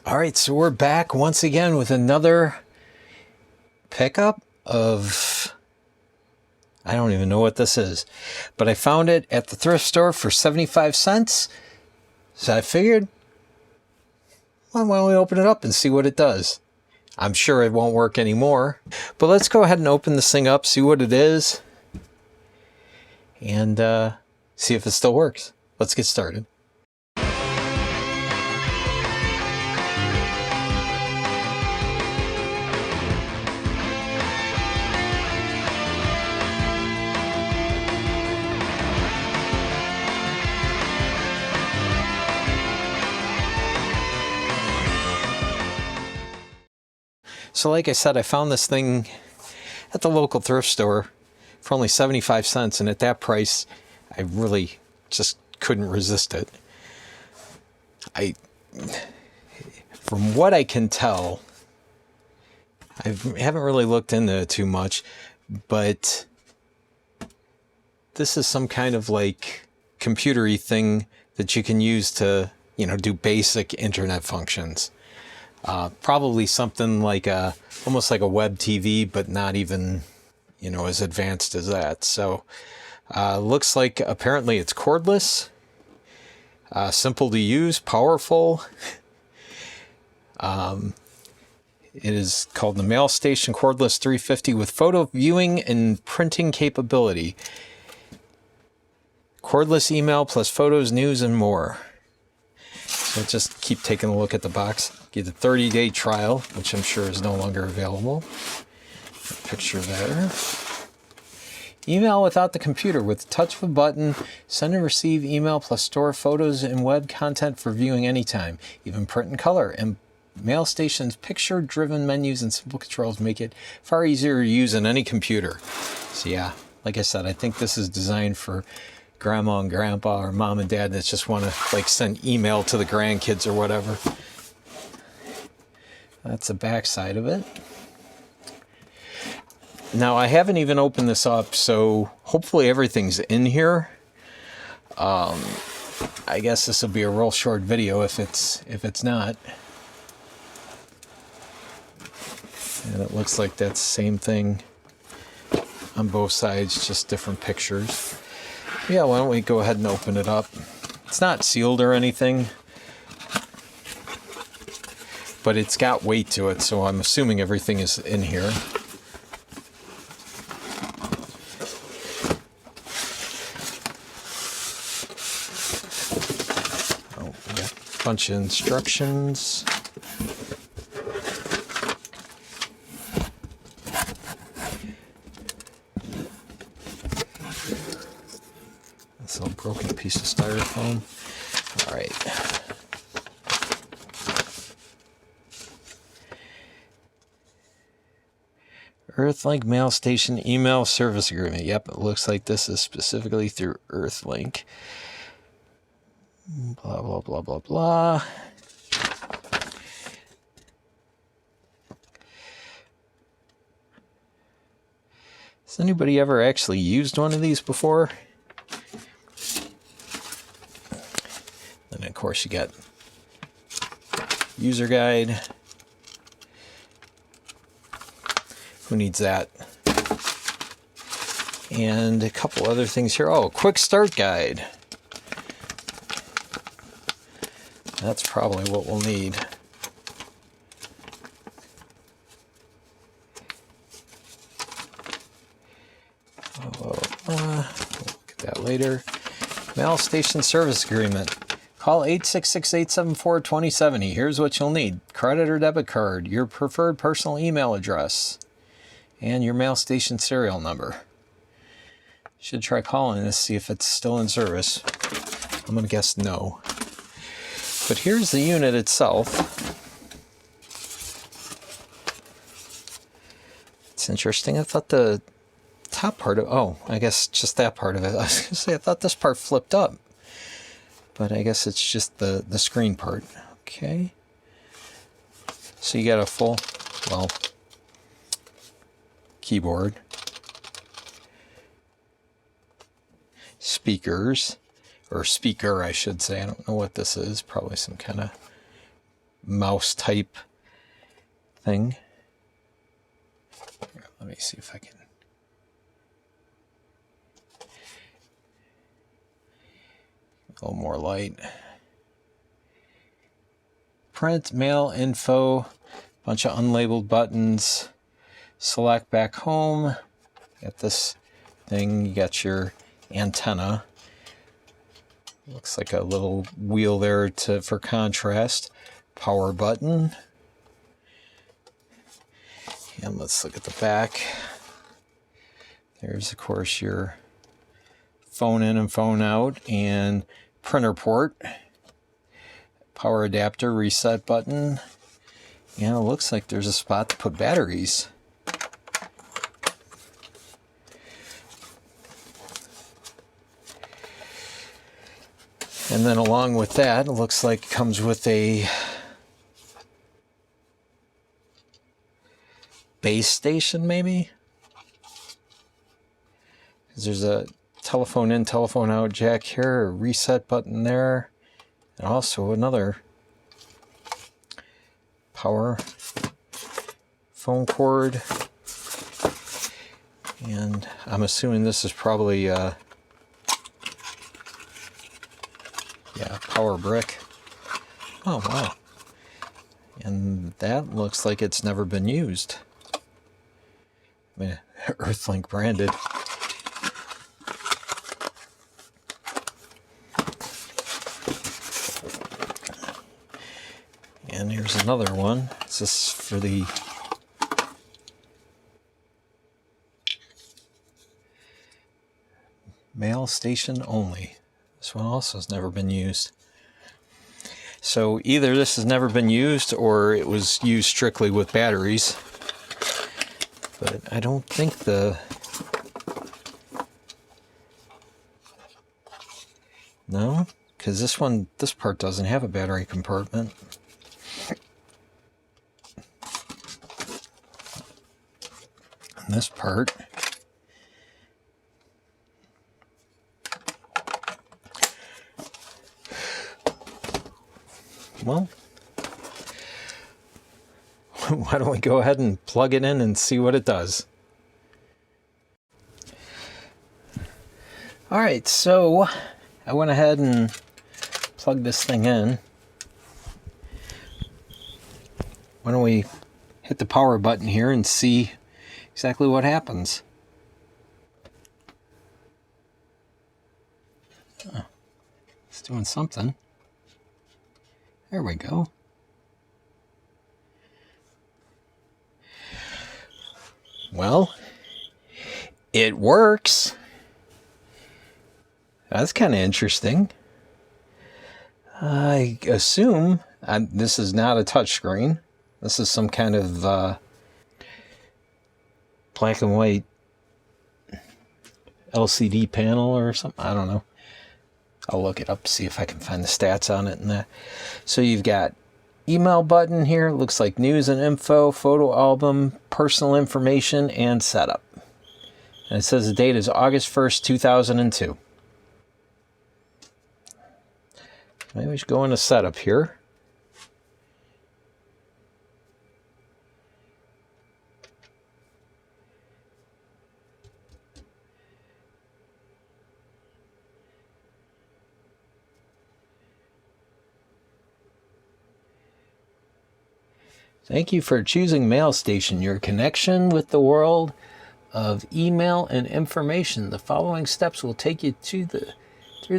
All right, so we're back once again with another pickup of, I don't even know what this is, but I found it at the thrift store for 75 cents. So I figured, well, why don't we open it up and see what it does? I'm sure it won't work anymore, but let's go ahead and open this thing up, see what it is, and see if it still works. Let's get started. So like I said, I found this thing at the local thrift store for only 75 cents. And at that price, I really just couldn't resist it. From what I can tell, I haven't really looked into it too much, but this is some kind of like computer-y thing that you can use to, do basic internet functions. Probably something like almost like a web TV, but not even, as advanced as that. So, looks like apparently it's cordless, simple to use, powerful. It is called the MailStation Cordless 350 with photo viewing and printing capability. Cordless email plus photos, news, and more. So just keep taking a look at the box. Get a 30-day trial, which I'm sure is no longer available. Picture there. Email without the computer with the touch of a button. Send and receive email plus store photos and web content for viewing anytime, even print and color. And MailStation's picture-driven menus and simple controls make it far easier to use on any computer. So yeah, like I said, I think this is designed for grandma and grandpa or mom and dad that just want to like send email to the grandkids or whatever. That's the back side of it. Now I haven't even opened this up, so hopefully everything's in here. I guess this will be a real short video if it's not. And it looks like that's the same thing on both sides, just different pictures. Yeah, why don't we go ahead and open it up. It's not sealed or anything, but it's got weight to it, so I'm assuming everything is in here. Oh, we got a bunch of instructions. This little broken piece of styrofoam. All right. EarthLink MailStation email service agreement. Yep, it looks like this is specifically through EarthLink. Blah, blah, blah, blah, blah. Has anybody ever actually used one of these before? And of course you got user guide. Who needs that? And a couple other things here. Oh, quick start guide. That's probably what we'll need. We'll look at that later. MailStation service agreement. Call 866-874-2070. Here's what you'll need. Credit or debit card, your preferred personal email address, and your MailStation serial number. Should try calling this, see if it's still in service. I'm going to guess no. But here's the unit itself. It's interesting. I thought the top part of, oh, I guess just that part of it. I was going to say, I thought this part flipped up. But I guess it's just the screen part. Okay. So you got a full, well, keyboard, speakers, or speaker, I should say. I don't know what this is. Probably some kind of mouse type thing. Here, let me see if I can. A little more light. Print, mail, info, bunch of unlabeled buttons. Select back home. Got this thing. You got your antenna. Looks like a little wheel there for contrast. Power button. And let's look at the back. There's, of course, your phone in and phone out, and printer port. Power adapter, reset button. And it looks like there's a spot to put batteries. And then along with that, it looks like it comes with a base station, maybe? Because there's a telephone in, telephone out jack here, a reset button there, and also another power phone cord. And I'm assuming this is probably power brick. Oh, wow. And that looks like it's never been used. I mean, EarthLink branded. And here's another one. This is for the mail station only. This one also has never been used. So either this has never been used or it was used strictly with batteries. But I don't think no, because this part doesn't have a battery compartment. And this part, well, why don't we go ahead and plug it in and see what it does. All right, so I went ahead and plugged this thing in. Why don't we hit the power button here and see exactly what happens. Oh, it's doing something. There we go. Well, it works. That's kind of interesting. I assume this is not a touchscreen. This is some kind of black and white LCD panel or something. I don't know. I'll look it up, see if I can find the stats on it and that. So you've got email button here. Looks like news and info, photo album, personal information, and setup. And it says the date is August 1st, 2002. Maybe we should go into setup here. Thank you for choosing MailStation, your connection with the world of email and information. The following steps will take you through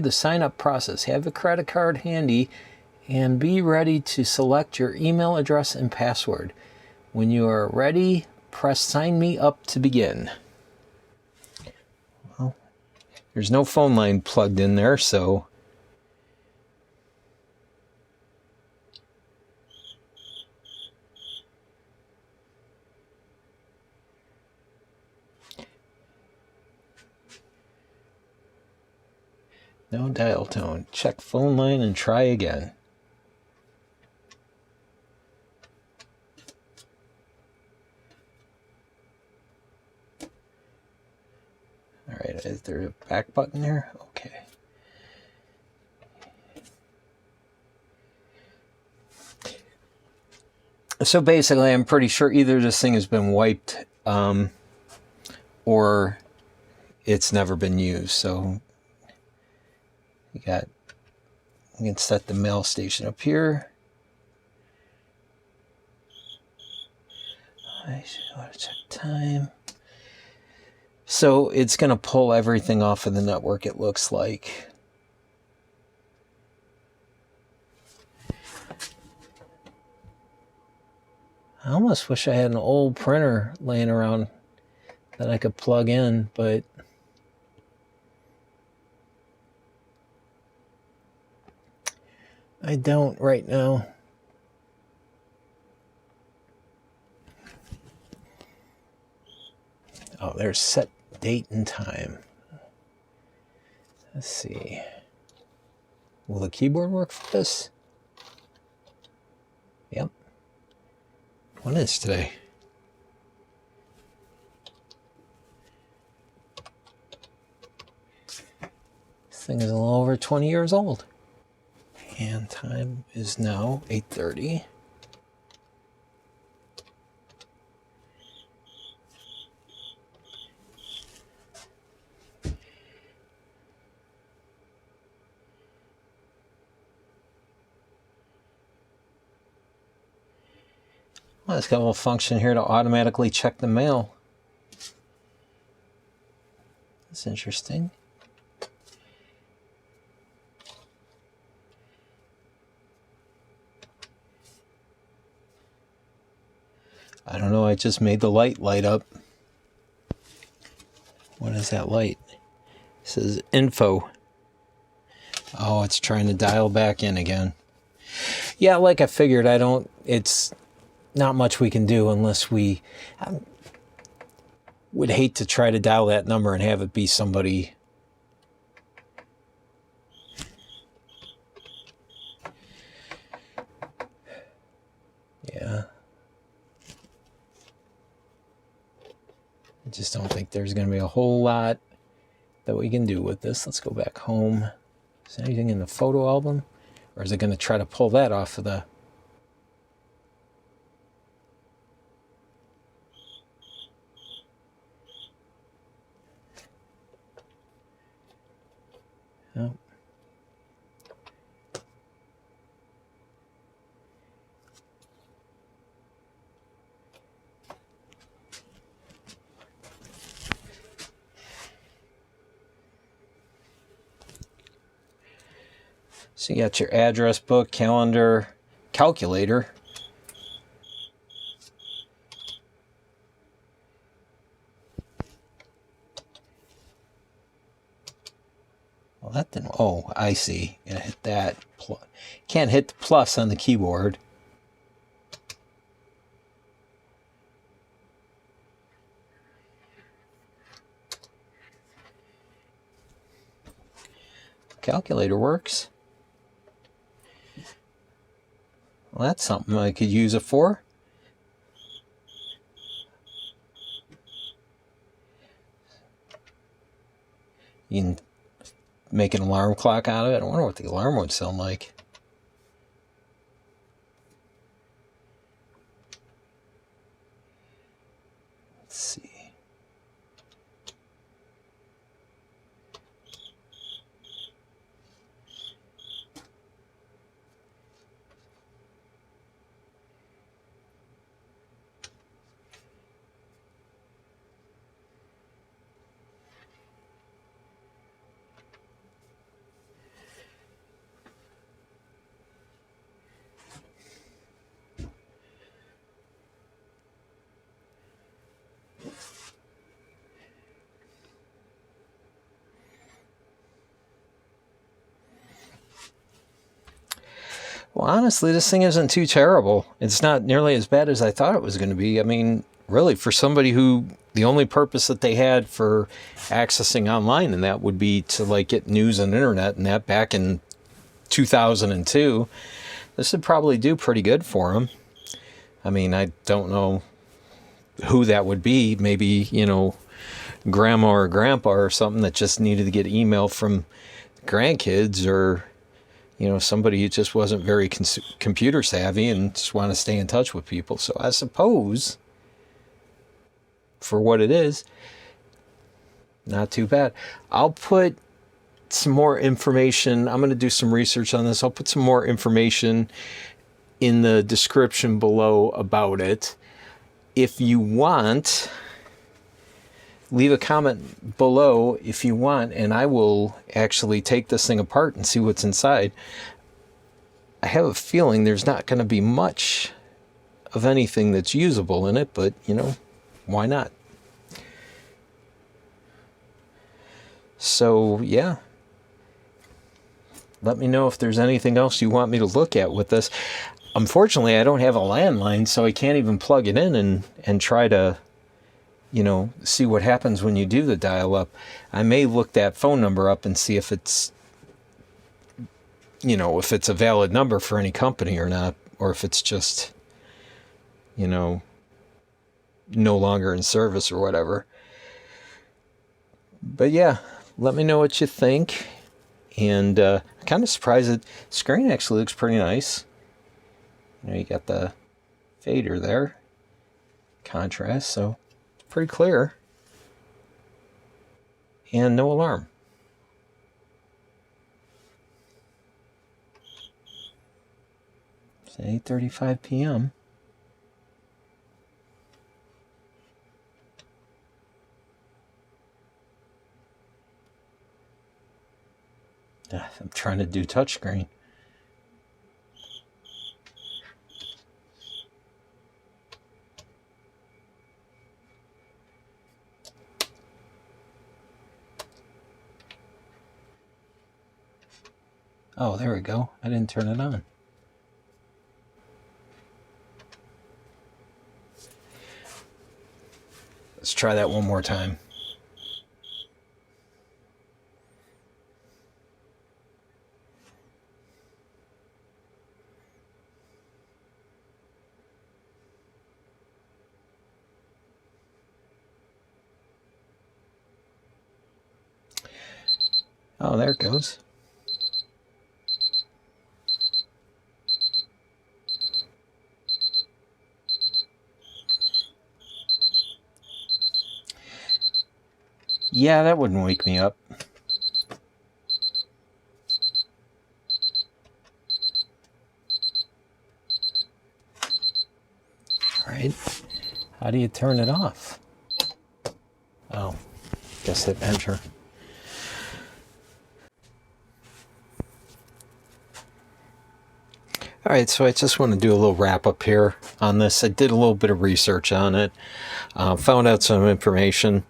the sign-up process. Have a credit card handy and be ready to select your email address and password. When you are ready, press Sign Me Up to begin. Well, there's no phone line plugged in there, so no dial tone. Check phone line and try again. All right, is there a back button there? Okay. So basically, I'm pretty sure either this thing has been wiped or it's never been used. So you can set the mail station up here. I want to check time. So it's going to pull everything off of the network, it looks like. I almost wish I had an old printer laying around that I could plug in, but I don't right now. Oh, there's set date and time. Let's see. Will the keyboard work for this? Yep. What is today? This thing is a little over 20 years old. And time is now 8:30. Well, it's got a little function here to automatically check the mail. That's interesting. I don't know, I just made the light up. What is that light? It says info. Oh, it's trying to dial back in again. Yeah, like I figured, it's not much we can do unless we would hate to try to dial that number and have it be somebody. Yeah. I just don't think there's going to be a whole lot that we can do with this. Let's go back home. Is there anything in the photo album? Or is it going to try to pull that off of the... Oh. So you got your address book, calendar, calculator. Well, that didn't... Oh, I see. Gonna hit that. Can't hit the plus on the keyboard. Calculator works. Well, that's something I could use it for. You can make an alarm clock out of it. I wonder what the alarm would sound like. Let's see. Well, honestly, this thing isn't too terrible. It's not nearly as bad as I thought it was going to be. I mean, really, for somebody who the only purpose that they had for accessing online, and that would be to like get news on the internet, and that back in 2002, this would probably do pretty good for them. I mean, I don't know who that would be. Maybe, you know, grandma or grandpa or something that just needed to get email from grandkids, or you know, somebody who just wasn't very computer savvy and just want to stay in touch with people. So I suppose, for what it is, not too bad. I'll put some more information. I'm going to do some research on this. I'll put some more information in the description below about it. If you want, leave a comment below if you want, and I will actually take this thing apart and see what's inside. I have a feeling there's not going to be much of anything that's usable in it, but, you know, why not? So, yeah. Let me know if there's anything else you want me to look at with this. Unfortunately, I don't have a landline, so I can't even plug it in and try to, you know, see what happens when you do the dial-up. I may look that phone number up and see if it's, you know, if it's a valid number for any company or not, or if it's just, you know, no longer in service or whatever. But yeah, let me know what you think. And I'm kind of surprised that the screen actually looks pretty nice. You know, you got the fader there, contrast, so it's pretty clear. And no alarm. It's 8:35 p.m. I'm trying to do touchscreen. Oh, there we go. I didn't turn it on. Let's try that one more time. Oh, there it goes. Yeah, that wouldn't wake me up. All right. How do you turn it off? Oh, guess hit enter. All right, so I just want to do a little wrap up here on this. I did a little bit of research on it, found out some information.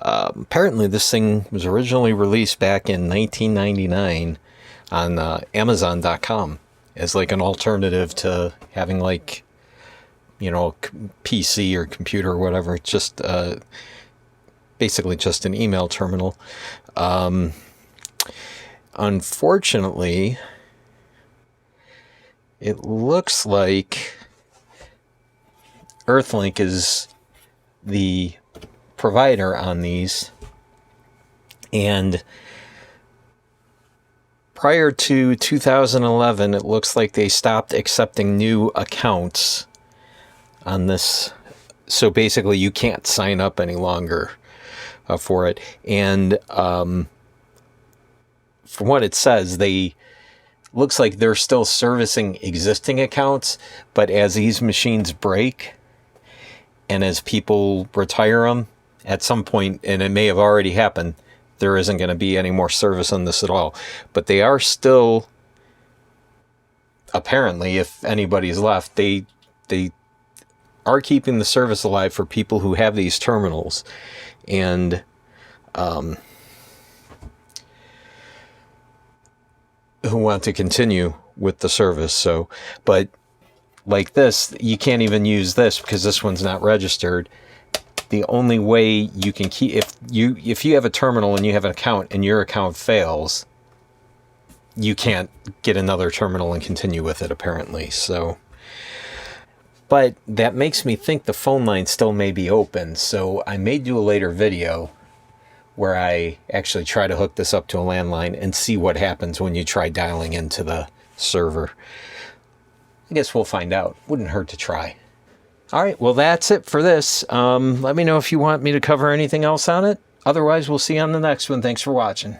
Apparently, this thing was originally released back in 1999 on Amazon.com as like an alternative to having like, you know, PC or computer or whatever. It's just basically just an email terminal. Unfortunately, it looks like EarthLink is the provider on these, and prior to 2011, it looks like they stopped accepting new accounts on this. So basically, you can't sign up any longer for it. And from what it says, looks like they're still servicing existing accounts, but as these machines break and as people retire them at some point, and it may have already happened, there isn't going to be any more service on this at all. But they are still, apparently, if anybody's left, they are keeping the service alive for people who have these terminals. And who want to continue with the service. So, but like this, you can't even use this because this one's not registered. The only way you can keep, if you have a terminal and you have an account and your account fails, you can't get another terminal and continue with it, apparently. So, but that makes me think the phone line still may be open. So I may do a later video where I actually try to hook this up to a landline and see what happens when you try dialing into the server. I guess we'll find out. Wouldn't hurt to try. All right, well, that's it for this. Let me know if you want me to cover anything else on it. Otherwise, we'll see you on the next one. Thanks for watching.